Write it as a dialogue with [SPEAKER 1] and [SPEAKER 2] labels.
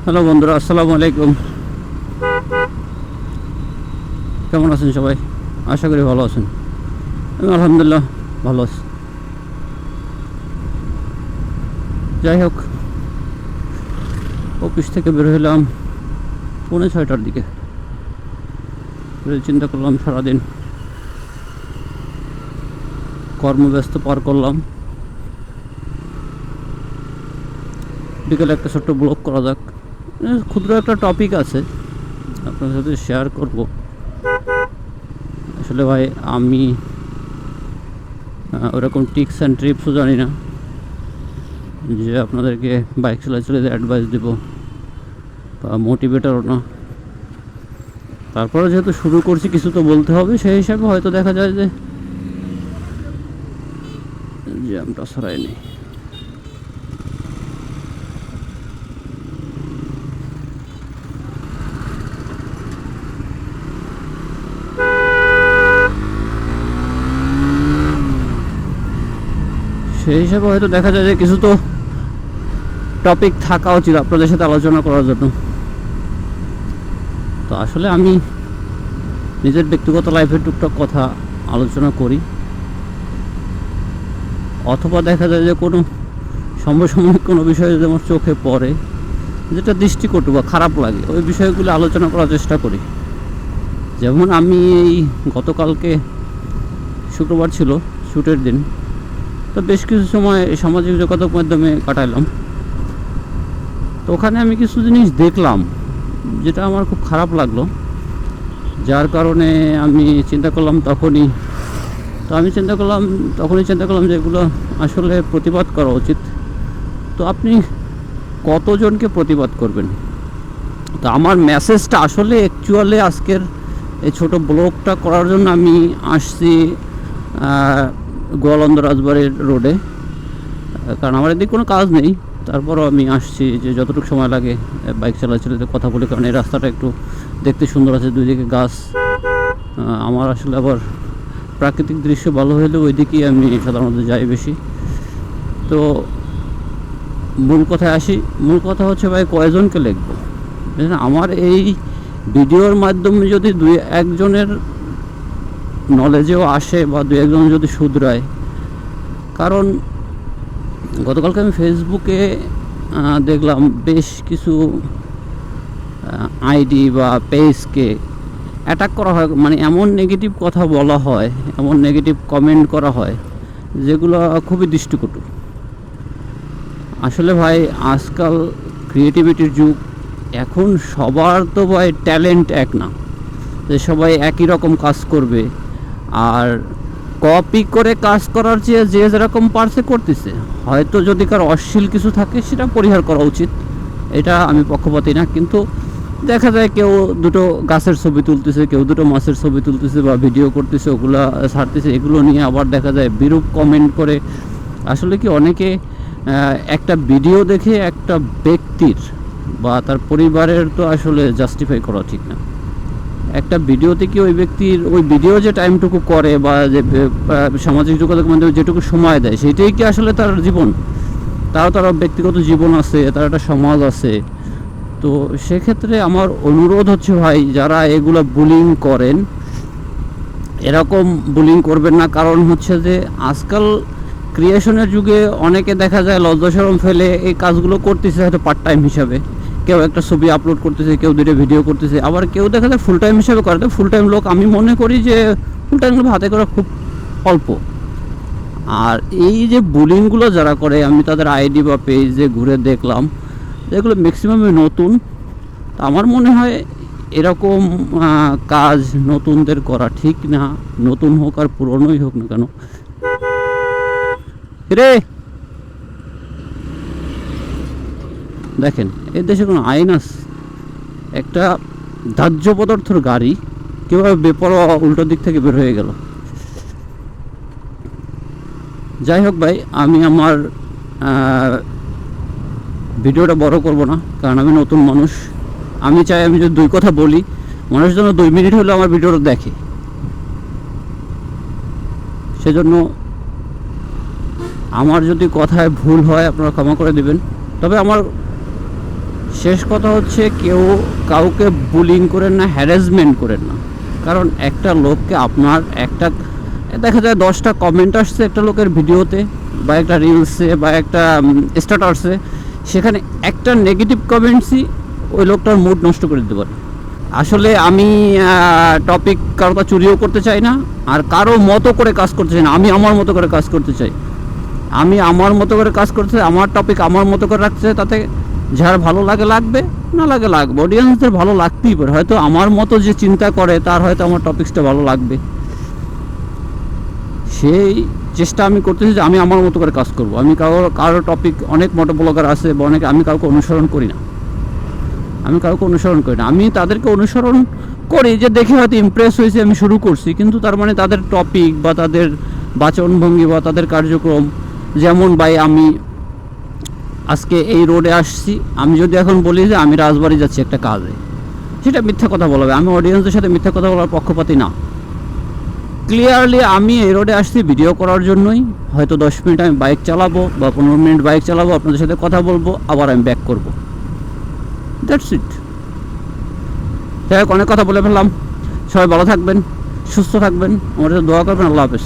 [SPEAKER 1] Hello বন্ধুরা, আসসালামু আলাইকুম। কেমন আছেন সবাই? আশা করি ভালো আছেন। আমি আলহামদুলিল্লাহ ভালো আছি। যাই হোক, অফিস থেকে বের হলাম 5:30টার দিকে। চিন্তা করলাম সারাদিন কর্মব্যস্ত পার করলাম, বিকেলে একটা ছোট্ট ব্লগ করা যাক। ক্ষুদ্র একটা টপিক আছে, আপনার সাথে শেয়ার করব। আসলে ভাই আমি ওরকম টিপস অ্যান্ড ট্রিপসও জানি না যে আপনাদেরকে বাইক চালাতে অ্যাডভাইস দেব বা মোটিভেটারও না। তারপরে যেহেতু শুরু করছি কিছু তো বলতে হবে, সেই হিসাবে হয়তো দেখা যায় যে জ্যামটা সরায়নি। সেই হিসাবে হয়তো দেখা যায় যে কিছু তো টপিক থাকা উচিত আপনাদের সাথে আলোচনা করার জন্য। তো আসলে আমি নিজের ব্যক্তিগত লাইফের টুকটাক কথা আলোচনা করি, অথবা দেখা যায় যে কোনো সমসাময়িক কোনো বিষয় যদি আমার চোখে পড়ে যেটা দৃষ্টিকটু বা খারাপ লাগে, ওই বিষয়গুলো আলোচনা করার চেষ্টা করি। যেমন আমি এই গতকালকে শুক্রবার ছিল, শ্যুটের দিন, তো বেশ কিছু সময় সামাজিক যোগাযোগ মাধ্যমে কাটাইলাম। তো ওখানে আমি কিছু জিনিস দেখলাম যেটা আমার খুব খারাপ লাগলো, যার কারণে আমি চিন্তা করলাম যে এগুলো আসলে প্রতিবাদ করা উচিত। তো আপনি কতজনকে প্রতিবাদ করবেন? তো আমার মেসেজটা আসলে অ্যাকচুয়ালি আজকের এই ছোটো ব্লগটা করার জন্য আমি আসছি গোয়ালন্দ রাজবাড়ির রোডে, কারণ আমার এদিকে কোনো কাজ নেই। তারপরও আমি আসছি যে যতটুকু সময় লাগে বাইক চালাতে কথা বলি, কারণ এই রাস্তাটা একটু দেখতে সুন্দর আছে, দুই দিকে গাছ। আমার আসলে আবার প্রাকৃতিক দৃশ্য ভালো হলে ওই দিকেই আমি সাধারণত যাই বেশি। তো মূল কথায় আসি। মূল কথা হচ্ছে ভাই, কয়জনকে লিখবো? আমার এই ভিডিওর মাধ্যমে যদি দুই একজনের নলেজেও আসে বা দুই একজন যদি শুধরায়, কারণ গতকালকে আমি ফেসবুকে দেখলাম বেশ কিছু আইডি বা পেজকে অ্যাটাক করা হয়, মানে এমন নেগেটিভ কথা বলা হয়, এমন নেগেটিভ কমেন্ট করা হয় যেগুলো খুবই দৃষ্টিকটু। আসলে ভাই আজকাল ক্রিয়েটিভিটির যুগ, এখন সবার তো ভাই ট্যালেন্ট এক না, যে সবাই একই রকম কাজ করবে। আর কপি করে কাজ করার চেয়ে যে যেরকম পারছে করতেছে, হয়তো যদি কার অশ্লীল কিছু থাকে সেটা পরিহার করা উচিত, এটা আমি পক্ষপাতী না। কিন্তু দেখা যায় কেউ দুটো গাছের ছবি তুলতেছে, কেউ দুটো মাছের ছবি তুলতেছে বা ভিডিও করতেছে, ওগুলা ছাড়তেছে, এগুলো নিয়ে আবার দেখা যায় বিরূপ কমেন্ট করে। আসলে কি অনেকে একটা ভিডিও দেখে একটা ব্যক্তির বা তার পরিবারের তো আসলে জাস্টিফাই করা ঠিক না। একটা ভিডিওতে কি ওই ব্যক্তির ওই ভিডিও যে টাইমটুকু করে বা যে সামাজিক যোগাযোগ মাধ্যমে যেটুকু সময় দেয়, সেটাই কি আসলে তার জীবন? তার ব্যক্তিগত জীবন আছে, তার একটা সমাজ আছে। তো সেক্ষেত্রে আমার অনুরোধ হচ্ছে ভাই, যারা এগুলো বুলিং করেন, এরকম বুলিং করবেন না। কারণ হচ্ছে যে আজকাল ক্রিয়েশনের যুগে অনেকে দেখা যায় লজ্জা শরম ফেলে এই কাজগুলো করতেছে, হয়তো পার্ট টাইম হিসাবে। কেউ একটা ছবি আপলোড করতেছে, কেউ দুটো ভিডিও করতেছে, আবার কেউ দেখা যায় ফুল টাইম হিসাবে করে। তো ফুল টাইম লোক আমি মনে করি যে ফুল টাইম লোক হাতে করা খুব অল্প। আর এই যে বুলিংগুলো যারা করে, আমি তাদের আইডি বা পেজে ঘুরে দেখলাম এগুলো ম্যাক্সিমামই নতুন। তো আমার মনে হয় এরকম কাজ নতুনদের করা ঠিক না, নতুন হোক আর পুরনোই হোক না কেন। রে দেখেন, এই দেশে কোনো আইন আছে? একটা দাহ্য পদার্থর গাড়ি কীভাবে বেপরোয়া উল্টো দিক থেকে বের হয়ে গেল। যাই হোক ভাই, আমি আমার ভিডিওটা বড় করব না, কারণ আমি নতুন মানুষ। আমি চাই আমি যদি দুই কথা বলি, মানুষ যেন 2 মিনিট হলে আমার ভিডিওটা দেখে। সেজন্য আমার যদি কথায় ভুল হয় আপনারা ক্ষমা করে দেবেন। তবে আমার শেষ কথা হচ্ছে কেউ কাউকে বুলিং করেন না, হ্যারাসমেন্ট করেন না। কারণ একটা লোককে আপনার একটা দেখা যায় 10টা কমেন্ট আসছে একটা লোকের ভিডিওতে বা একটা রিলসে বা একটা স্ট্যাটাসে, সেখানে একটা নেগেটিভ কমেন্টসই ওই লোকটার মুড নষ্ট করে দিতে পারে। আসলে আমি টপিক কারো চুরিও করতে চাই না, আর কারো মতো করে কাজ করতে চাই না। আমি আমার মতো করে কাজ করতে চাই, আমি আমার মতো করে কাজ করতে চাই, আমার টপিক আমার মতো করে রাখতে চাই। তাতে যার ভালো লাগে লাগবে, না লাগে লাগবে, অডিয়েন্সদের ভালো লাগতেই পারে। হয়তো আমার মতো যে চিন্তা করে তার হয়তো আমার টপিকসটা ভালো লাগবে, সেই চেষ্টা আমি করতেছি যে আমি আমার মতো করে কাজ করব। আমি কারো টপিক, অনেক মোটো ব্লগার আছে বা অনেকে, আমি কাউকে অনুসরণ করি না, আমি তাদেরকে অনুসরণ করি যে দেখে হয়তো ইমপ্রেস হয়েছে আমি শুরু করছি, কিন্তু তার মানে তাদের টপিক বা তাদের বাচনভঙ্গি বা তাদের কার্যক্রম, যেমন ভাই আমি আজকে এই রোডে আসছি, আমি যদি এখন বলি যে আমি রাজবাড়ি যাচ্ছি একটা কাজে, সেটা মিথ্যা কথা বলা হবে। আমি অডিয়েন্সের সাথে মিথ্যা কথা বলার পক্ষপাতী না। ক্লিয়ারলি আমি এই রোডে আসছি ভিডিও করার জন্যই। হয়তো 10 মিনিট আমি বাইক চালাবো বা 15 মিনিট বাইক চালাবো, আপনাদের সাথে কথা বলবো, আবার আমি ব্যাক করবো, দ্যাটস ইট। যাই হোক, অনেক কথা বলে ফেললাম। সবাই ভালো থাকবেন, সুস্থ থাকবেন, আমাদের দোয়া করবেন। আল্লাহ হাফেজ।